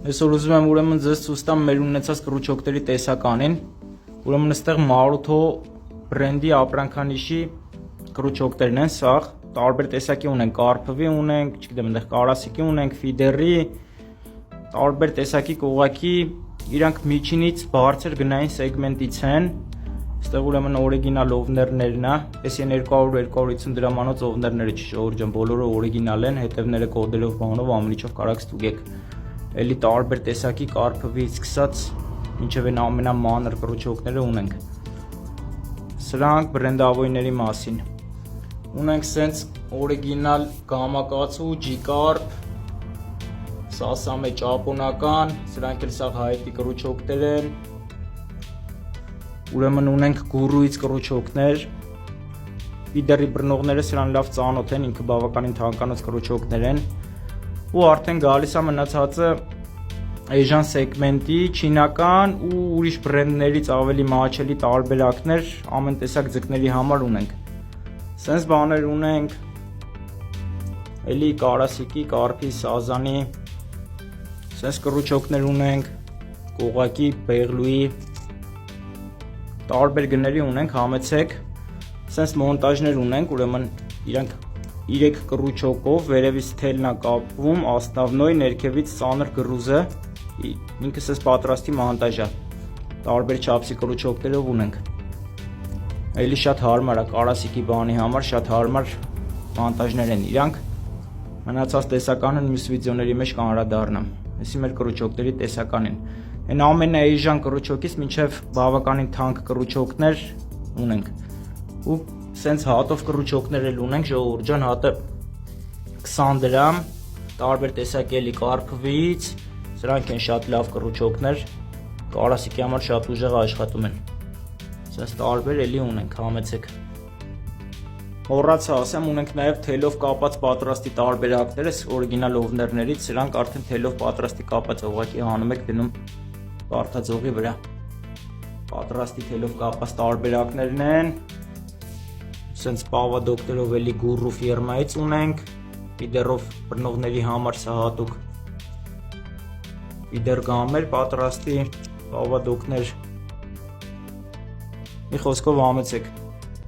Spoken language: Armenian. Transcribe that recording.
Այսօր ուզում եմ ուրեմն ձեզ ցույց տամ մեր ունեցած կռուչոկների տեսականին։ Ուրեմն այստեղ Maruto բրենդի ապրանքանիշի կռուչոկներն են, սաղ տարբեր տեսակի ունենք, կարփվի ունենք, չգիտեմ, այնտեղ կարասիկի ունենք, ֆիդերի, տարբեր տեսակի կողակի, իրանք միջինից բարձր գնային սեգմենտից են։ Այստեղ ուրեմն օրիգինալ օվներներն է, էսի 200-250 դրամանոց օվներները չի ժողովուրդ ջան, բոլորը օրիգինալ են, հետևները կոդերով բանով ամենիչով կարաք ստուգեք։ Էլի տարբեր տեսակի կարփվից սկսած մինչև այն ամենամանր կռուչոկները ունենք։ Սրանք բրենդավորների մասին։ Ունենք սենց օրիգինալ գամակացու, G-կարփ, սասամե ճապոնական, սրանք էլ սա հայտի կռուչոկներ են։ Ուրեմն ունենք գուրուից կռուչոկներ։ Ֆիդերի բռնողները սրան լավ ծանոթ են, ինքը բավականին թանկանոց կռուչոկներ են։ Ու արդեն գալիս է մնացածը Asian սեգմենտի, չինական ու ուրիշ բրենդներից ավելի մահաճելի տարբերակներ ամեն տեսակ ձկների համար ունենք։ Սենց բաներ ունենք էլի կարասիկի, կարփի, սազանի, սենց կռուչոկներ ունենք, կողակի, բեղլուի, տարբեր գների ունենք, համեցեք, սենց մոնտաժներ ունենք, ուրեմն իրանք 3 կռուչոկով վերևից թելն է կապվում, ասնավնոյ ներքևից ծանր գրուզը, ինքը սենց պատրաստի մոնտաժ է, տարբեր չափսի կռուչոկներով ունենք, էլի շատ հարմար է, կարասիկի բանի համար շատ հարմար մոնտաժներ են իրանք, մնացած տեսականը մյուս վիդեոների մեջ կանրադառնամ, այսի մեր կռուչոկների տեսականին, այն ամենը Asian կռուչոկից մինչև բավականին թանկ կռուչոկներ ունենք, ու սենց հատով կռուչոկներ էլ ունենք, ժողովուրդ ջան, հատը 20 դրամ, տարբեր տեսակի էլի կարփվից, սրանք են շատ լավ կռուչոկներ, կարասիկի համար շատ ուժեղ աշխատում են, սենց տարբեր էլի ունենք, համեցեք։ Մոռացա ասեմ, ունենք նաև թելով կապած պատրաստի տարբերակներ, օրիգինալ օվներներից, սրանք արդեն թելով պատրաստի կապած ուղղակի հանում եք դնում բարդաձողի վրա։ Պատրաստի թելով կապած տարբերակներն են, սենց պավադոկներով էլի գուրու ֆիրմայից ունենք, ֆիդերով բռնողների համար սա հատուկ ֆիդեր գամեր պատրաստի պավադոկներ, մի խոսքով համեցեք։